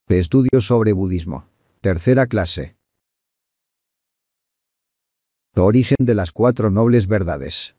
De estudios sobre budismo. Tercera clase. Origen de las 4 nobles verdades.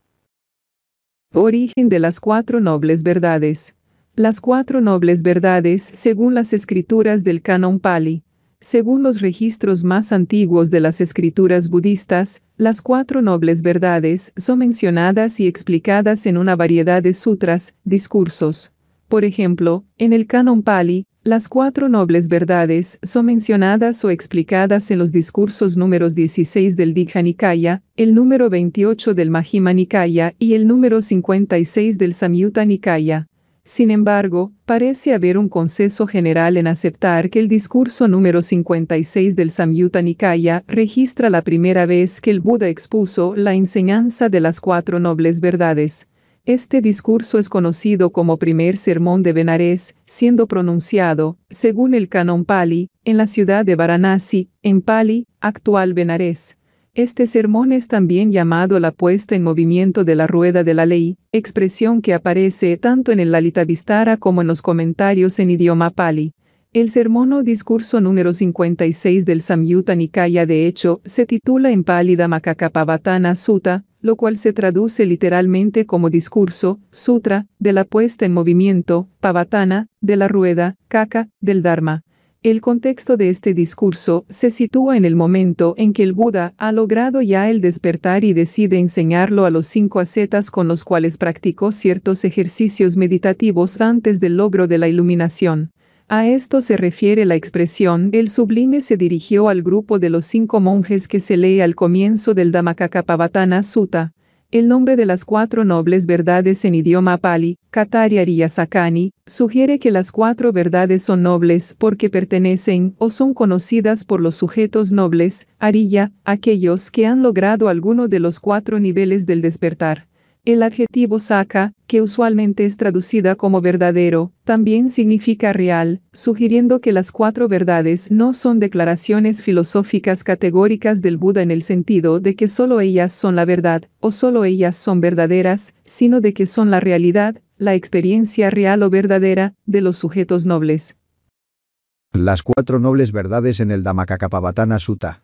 Origen de las 4 nobles verdades. Las 4 nobles verdades según las escrituras del Canon Pali. Según los registros más antiguos de las escrituras budistas, las 4 nobles verdades son mencionadas y explicadas en una variedad de sutras, discursos. Por ejemplo, en el Canon Pali, las 4 nobles verdades son mencionadas o explicadas en los discursos números 16 del Digha Nikaya, el número 28 del Majjhima Nikaya y el número 56 del Samyutta Nikaya. Sin embargo, parece haber un consenso general en aceptar que el discurso número 56 del Samyutta Nikaya registra la primera vez que el Buda expuso la enseñanza de las 4 nobles verdades. Este discurso es conocido como primer sermón de Benares, siendo pronunciado, según el Canon Pali, en la ciudad de Varanasi, en Pali, actual Benares. Este sermón es también llamado la puesta en movimiento de la rueda de la ley, expresión que aparece tanto en el Lalitabhistara como en los comentarios en idioma Pali. El sermón o discurso número 56 del Samyutta Nikaya de hecho se titula en Pali Dhammacakkappavattana Sutta, lo cual se traduce literalmente como discurso, sutra, de la puesta en movimiento, pavattana, de la rueda, kaka, del Dharma. El contexto de este discurso se sitúa en el momento en que el Buda ha logrado ya el despertar y decide enseñarlo a los 5 ascetas con los cuales practicó ciertos ejercicios meditativos antes del logro de la iluminación. A esto se refiere la expresión el sublime se dirigió al grupo de los 5 monjes que se lee al comienzo del Dhammacakkappavattana Sutta. El nombre de las 4 nobles verdades en idioma Pali, Katari Ariya Sakani, sugiere que las 4 verdades son nobles porque pertenecen o son conocidas por los sujetos nobles, Ariya, aquellos que han logrado alguno de los 4 niveles del despertar. El adjetivo Saka, que usualmente es traducida como verdadero, también significa real, sugiriendo que las 4 verdades no son declaraciones filosóficas categóricas del Buda en el sentido de que solo ellas son la verdad, o solo ellas son verdaderas, sino de que son la realidad, la experiencia real o verdadera, de los sujetos nobles. Las 4 nobles verdades en el Dhammacakkappavattana Sutta.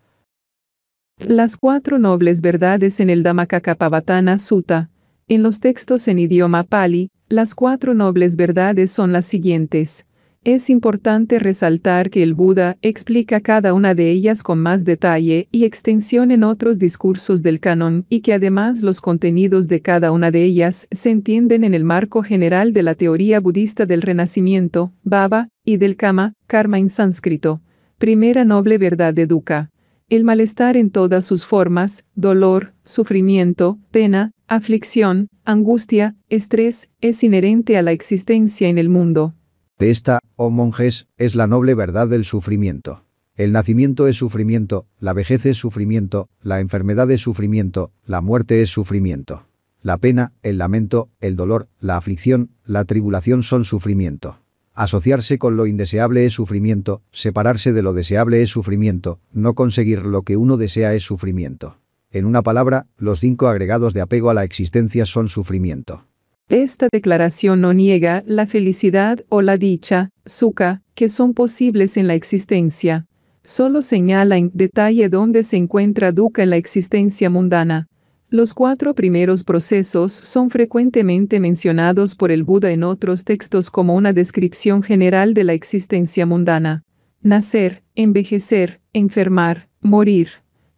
Las 4 nobles verdades en el Dhammacakkappavattana Sutta. En los textos en idioma Pali, las 4 nobles verdades son las siguientes. Es importante resaltar que el Buda explica cada una de ellas con más detalle y extensión en otros discursos del canon y que además los contenidos de cada una de ellas se entienden en el marco general de la teoría budista del renacimiento, Bhava, y del Kama, karma en sánscrito. Primera noble verdad de dukkha. El malestar en todas sus formas, dolor, sufrimiento, pena, aflicción, angustia, estrés, es inherente a la existencia en el mundo. Esta, oh monjes, es la noble verdad del sufrimiento. El nacimiento es sufrimiento, la vejez es sufrimiento, la enfermedad es sufrimiento, la muerte es sufrimiento. La pena, el lamento, el dolor, la aflicción, la tribulación son sufrimiento. Asociarse con lo indeseable es sufrimiento, separarse de lo deseable es sufrimiento, no conseguir lo que uno desea es sufrimiento. En una palabra, los 5 agregados de apego a la existencia son sufrimiento. Esta declaración no niega la felicidad o la dicha, sukha, que son posibles en la existencia. Solo señala en detalle dónde se encuentra dukkha en la existencia mundana. Los 4 primeros procesos son frecuentemente mencionados por el Buda en otros textos como una descripción general de la existencia mundana. Nacer, envejecer, enfermar, morir.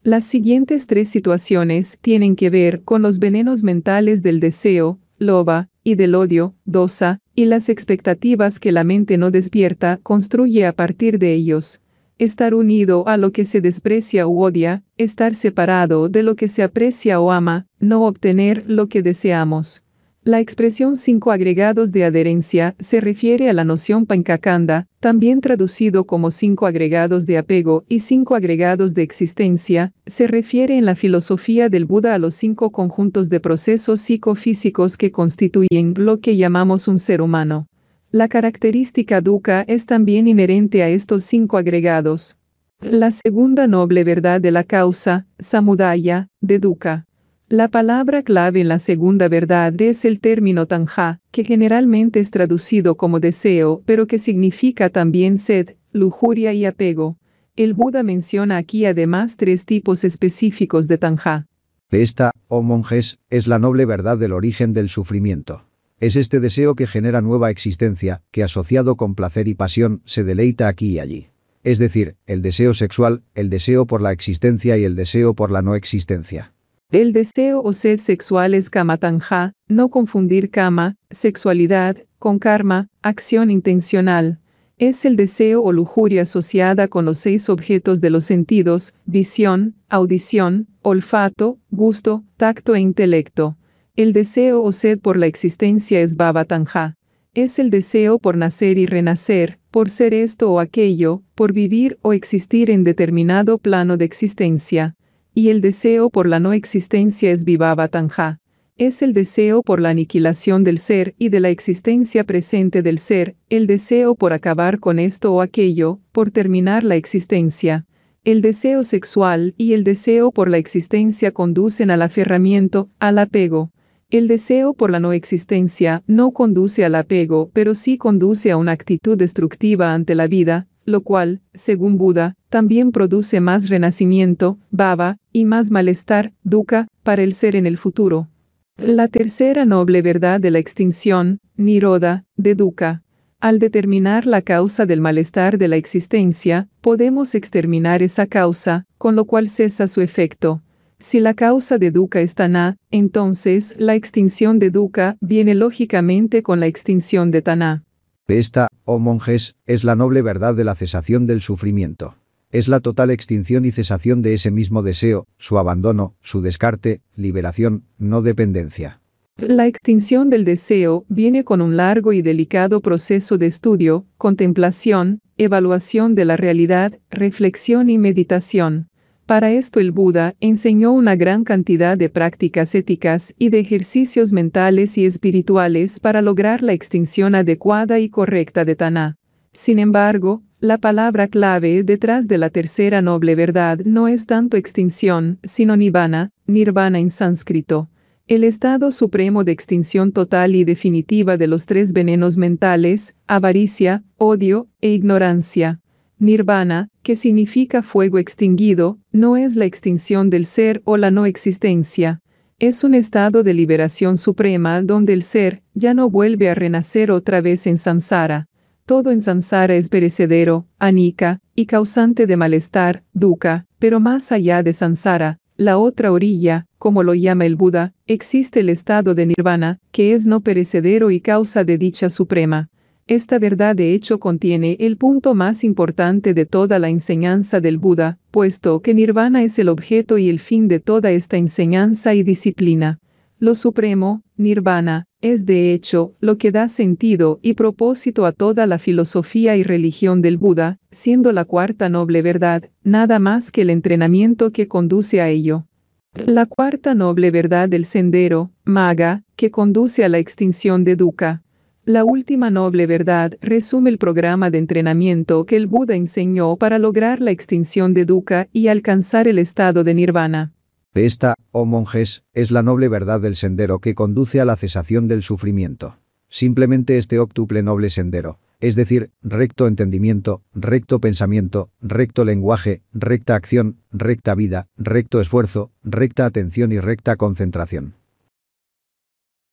Las siguientes 3 situaciones tienen que ver con los venenos mentales del deseo, lobha, y del odio, dosa, y las expectativas que la mente no despierta construye a partir de ellos. Estar unido a lo que se desprecia u odia, estar separado de lo que se aprecia o ama, no obtener lo que deseamos. La expresión 5 agregados de adherencia se refiere a la noción Panchakanda, también traducido como 5 agregados de apego y 5 agregados de existencia, se refiere en la filosofía del Buda a los 5 conjuntos de procesos psicofísicos que constituyen lo que llamamos un ser humano. La característica dukkha es también inherente a estos 5 agregados. La segunda noble verdad de la causa, samudaya, de dukkha. La palabra clave en la segunda verdad es el término tanha, que generalmente es traducido como deseo, pero que significa también sed, lujuria y apego. El Buda menciona aquí además 3 tipos específicos de tanha. Esta, oh monjes, es la noble verdad del origen del sufrimiento. Es este deseo que genera nueva existencia, que asociado con placer y pasión, se deleita aquí y allí. Es decir, el deseo sexual, el deseo por la existencia y el deseo por la no existencia. El deseo o sed sexual es kama tanha, no confundir kama, sexualidad, con karma, acción intencional. Es el deseo o lujuria asociada con los 6 objetos de los sentidos, visión, audición, olfato, gusto, tacto e intelecto. El deseo o sed por la existencia es bhava tanha. Es el deseo por nacer y renacer, por ser esto o aquello, por vivir o existir en determinado plano de existencia. Y el deseo por la no existencia es vibhava tanha. Es el deseo por la aniquilación del ser y de la existencia presente del ser, el deseo por acabar con esto o aquello, por terminar la existencia. El deseo sexual y el deseo por la existencia conducen al aferramiento, al apego. El deseo por la no existencia no conduce al apego, pero sí conduce a una actitud destructiva ante la vida, lo cual, según Buda, también produce más renacimiento, bhava, y más malestar, dukkha, para el ser en el futuro. La tercera noble verdad de la extinción, nirodha, de dukkha. Al determinar la causa del malestar de la existencia, podemos exterminar esa causa, con lo cual cesa su efecto. Si la causa de dukkha es tanha, entonces la extinción de dukkha viene lógicamente con la extinción de tanha. Esta, oh monjes, es la noble verdad de la cesación del sufrimiento. Es la total extinción y cesación de ese mismo deseo, su abandono, su descarte, liberación, no dependencia. La extinción del deseo viene con un largo y delicado proceso de estudio, contemplación, evaluación de la realidad, reflexión y meditación. Para esto el Buda enseñó una gran cantidad de prácticas éticas y de ejercicios mentales y espirituales para lograr la extinción adecuada y correcta de tanha. Sin embargo, la palabra clave detrás de la tercera noble verdad no es tanto extinción, sino nirvana en sánscrito. El estado supremo de extinción total y definitiva de los 3 venenos mentales, avaricia, odio e ignorancia. Nirvana, que significa fuego extinguido, no es la extinción del ser o la no existencia. Es un estado de liberación suprema donde el ser ya no vuelve a renacer otra vez en samsara. Todo en samsara es perecedero, anicca, y causante de malestar, dukkha, pero más allá de samsara, la otra orilla, como lo llama el Buda, existe el estado de nirvana, que es no perecedero y causa de dicha suprema. Esta verdad de hecho contiene el punto más importante de toda la enseñanza del Buda, puesto que nirvana es el objeto y el fin de toda esta enseñanza y disciplina. Lo supremo, nirvana, es de hecho lo que da sentido y propósito a toda la filosofía y religión del Buda, siendo la cuarta noble verdad, nada más que el entrenamiento que conduce a ello. La cuarta noble verdad del sendero, magga, que conduce a la extinción de dukkha. La última noble verdad resume el programa de entrenamiento que el Buda enseñó para lograr la extinción de dukkha y alcanzar el estado de nirvana. Esta, oh monjes, es la noble verdad del sendero que conduce a la cesación del sufrimiento. Simplemente este octuple noble sendero, es decir, recto entendimiento, recto pensamiento, recto lenguaje, recta acción, recta vida, recto esfuerzo, recta atención y recta concentración.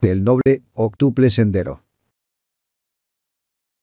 El noble, octuple sendero.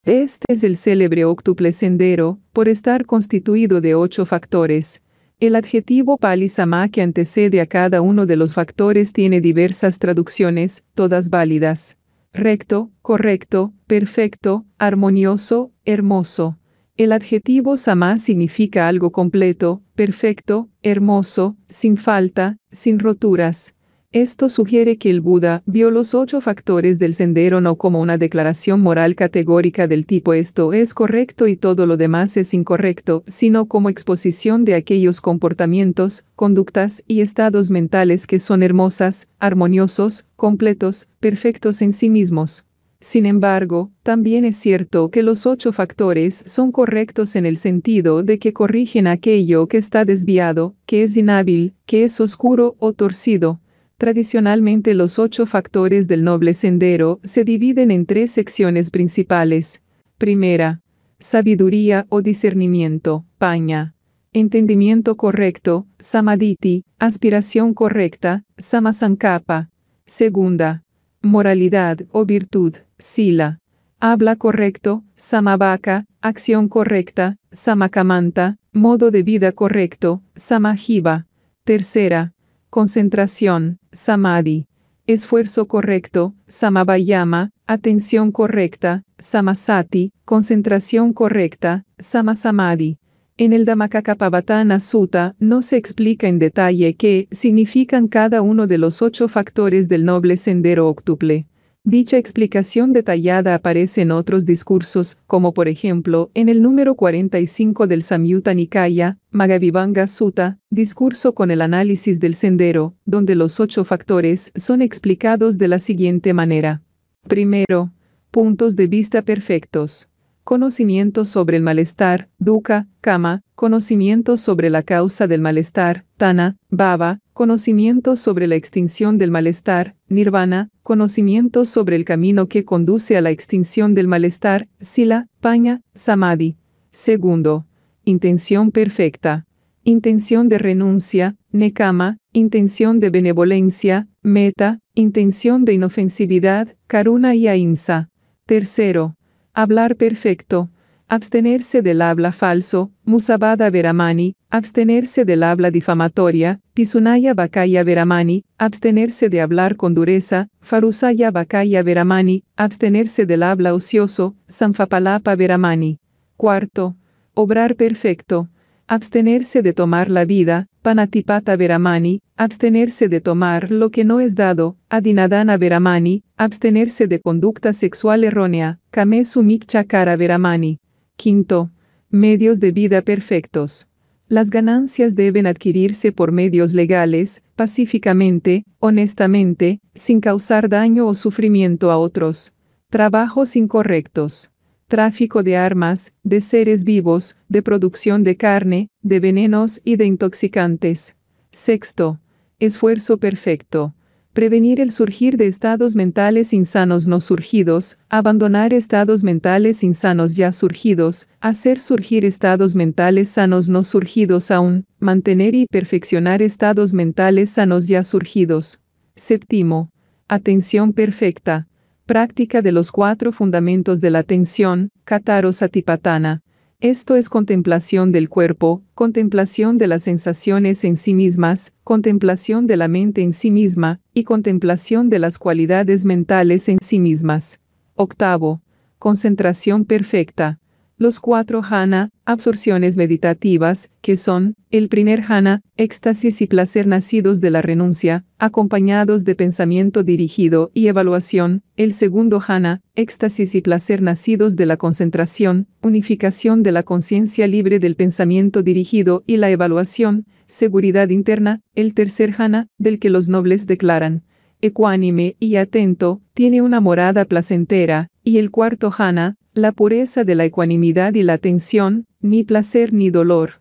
Este es el célebre octuple sendero, por estar constituido de 8 factores. El adjetivo pali sama que antecede a cada uno de los factores tiene diversas traducciones, todas válidas. Recto, correcto, perfecto, armonioso, hermoso. El adjetivo sama significa algo completo, perfecto, hermoso, sin falta, sin roturas. Esto sugiere que el Buda vio los 8 factores del sendero no como una declaración moral categórica del tipo esto es correcto y todo lo demás es incorrecto, sino como exposición de aquellos comportamientos, conductas y estados mentales que son hermosas, armoniosos, completos, perfectos en sí mismos. Sin embargo, también es cierto que los 8 factores son correctos en el sentido de que corrigen aquello que está desviado, que es inhábil, que es oscuro o torcido. Tradicionalmente los 8 factores del noble sendero se dividen en 3 secciones principales. Primera, sabiduría o discernimiento, paña. Entendimiento correcto, samadhiti, aspiración correcta, samasankapa. Segunda, moralidad o virtud, sila. Habla correcto, samavaka, acción correcta, samakamanta, modo de vida correcto, samajiva. Tercera, concentración, samadhi. Esfuerzo correcto, samavayama, atención correcta, samasati, concentración correcta, samasamadhi. En el Dhammacakkappavattana Sutta no se explica en detalle qué significan cada uno de los 8 factores del noble sendero óctuple. Dicha explicación detallada aparece en otros discursos, como por ejemplo en el número 45 del Samyutta Nikaya, Maghavibhanga Sutta, discurso con el análisis del sendero, donde los 8 factores son explicados de la siguiente manera. Primero, puntos de vista perfectos. Conocimiento sobre el malestar, dukkha, kama, conocimiento sobre la causa del malestar, tanha, bhava, conocimiento sobre la extinción del malestar, nirvana, conocimiento sobre el camino que conduce a la extinción del malestar, sila, paña, samadhi. Segundo, intención perfecta. Intención de renuncia, nekama, intención de benevolencia, metta, intención de inofensividad, karuna y ahimsa. Tercero, hablar perfecto. Abstenerse del habla falso, musabada veramani, abstenerse del habla difamatoria, pisunaya vakaya veramani, abstenerse de hablar con dureza, farusaya vakaya veramani, abstenerse del habla ocioso, samphapalapa veramani. Cuarto, obrar perfecto. Abstenerse de tomar la vida, panatipata veramani, abstenerse de tomar lo que no es dado, adinadana veramani, abstenerse de conducta sexual errónea, kame sumikchakara veramani. Quinto, medios de vida perfectos. Las ganancias deben adquirirse por medios legales, pacíficamente, honestamente, sin causar daño o sufrimiento a otros. Trabajos incorrectos. Tráfico de armas, de seres vivos, de producción de carne, de venenos y de intoxicantes. Sexto, esfuerzo perfecto. Prevenir el surgir de estados mentales insanos no surgidos, abandonar estados mentales insanos ya surgidos, hacer surgir estados mentales sanos no surgidos aún, mantener y perfeccionar estados mentales sanos ya surgidos. Séptimo, atención perfecta. Práctica de los 4 fundamentos de la atención, Cattaro Satipatthana. Esto es contemplación del cuerpo, contemplación de las sensaciones en sí mismas, contemplación de la mente en sí misma, y contemplación de las cualidades mentales en sí mismas. Octavo, concentración perfecta. Los 4 jhana, absorciones meditativas, que son, el primer jhana, éxtasis y placer nacidos de la renuncia, acompañados de pensamiento dirigido y evaluación; el segundo jhana, éxtasis y placer nacidos de la concentración, unificación de la conciencia libre del pensamiento dirigido y la evaluación; seguridad interna; el tercer jhana, del que los nobles declaran, ecuánime y atento, tiene una morada placentera; y el cuarto jhana, la pureza de la ecuanimidad y la atención, ni placer ni dolor.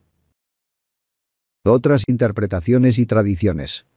Otras interpretaciones y tradiciones.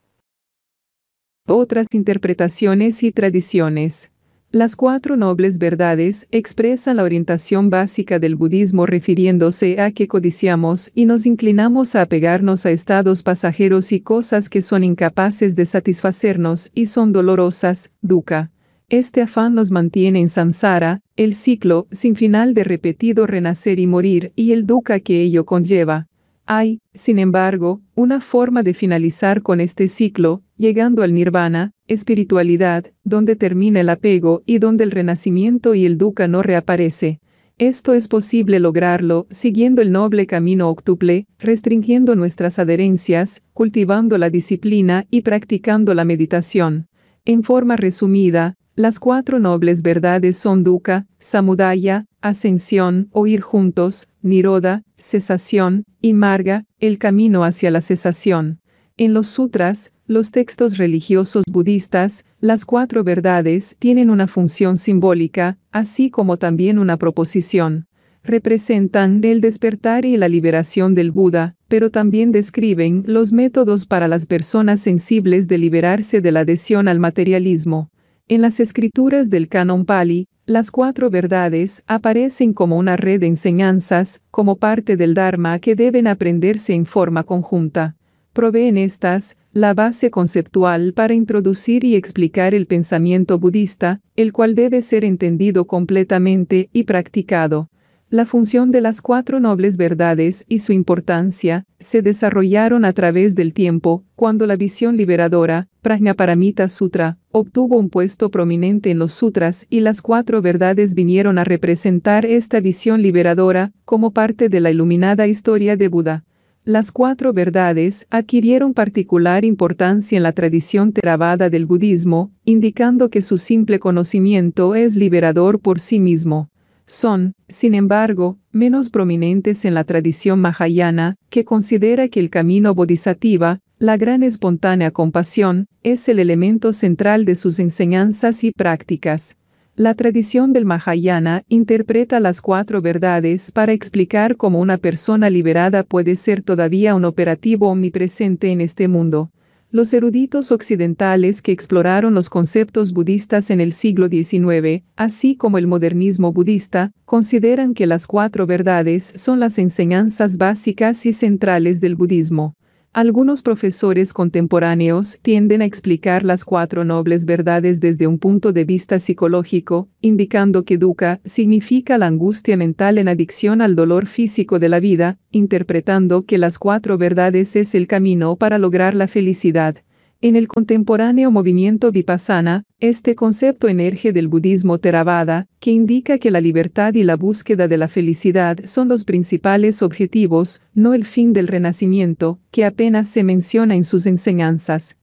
Otras interpretaciones y tradiciones. Las 4 nobles verdades expresan la orientación básica del budismo, refiriéndose a que codiciamos y nos inclinamos a apegarnos a estados pasajeros y cosas que son incapaces de satisfacernos y son dolorosas, dukkha. Este afán nos mantiene en samsara, el ciclo sin final de repetido renacer y morir, y el dukkha que ello conlleva. Hay, sin embargo, una forma de finalizar con este ciclo, llegando al nirvana, espiritualidad, donde termina el apego y donde el renacimiento y el dukkha no reaparece. Esto es posible lograrlo siguiendo el noble camino óctuple, restringiendo nuestras adherencias, cultivando la disciplina y practicando la meditación. En forma resumida, las 4 nobles verdades son dukkha, samudaya, ascensión o ir juntos, nirodha, cesación, y marga, el camino hacia la cesación. En los sutras, los textos religiosos budistas, las 4 verdades tienen una función simbólica, así como también una proposición. Representan el despertar y la liberación del Buda, pero también describen los métodos para las personas sensibles de liberarse de la adhesión al materialismo. En las escrituras del Canon Pali, las 4 verdades aparecen como una red de enseñanzas, como parte del Dharma que deben aprenderse en forma conjunta. Proveen estas la base conceptual para introducir y explicar el pensamiento budista, el cual debe ser entendido completamente y practicado. La función de las 4 nobles verdades y su importancia se desarrollaron a través del tiempo, cuando la visión liberadora, Prajnaparamita Sutra, obtuvo un puesto prominente en los sutras y las 4 verdades vinieron a representar esta visión liberadora como parte de la iluminada historia de Buda. Las 4 verdades adquirieron particular importancia en la tradición Theravada del budismo, indicando que su simple conocimiento es liberador por sí mismo. Son, sin embargo, menos prominentes en la tradición Mahayana, que considera que el camino bodhisattva, la gran espontánea compasión, es el elemento central de sus enseñanzas y prácticas. La tradición del Mahayana interpreta las 4 verdades para explicar cómo una persona liberada puede ser todavía un operativo omnipresente en este mundo. Los eruditos occidentales que exploraron los conceptos budistas en el siglo XIX, así como el modernismo budista, consideran que las 4 verdades son las enseñanzas básicas y centrales del budismo. Algunos profesores contemporáneos tienden a explicar las 4 nobles verdades desde un punto de vista psicológico, indicando que dukkha significa la angustia mental en adicción al dolor físico de la vida, interpretando que las 4 verdades es el camino para lograr la felicidad. En el contemporáneo movimiento Vipassana, este concepto emerge del budismo Theravada, que indica que la libertad y la búsqueda de la felicidad son los principales objetivos, no el fin del renacimiento, que apenas se menciona en sus enseñanzas.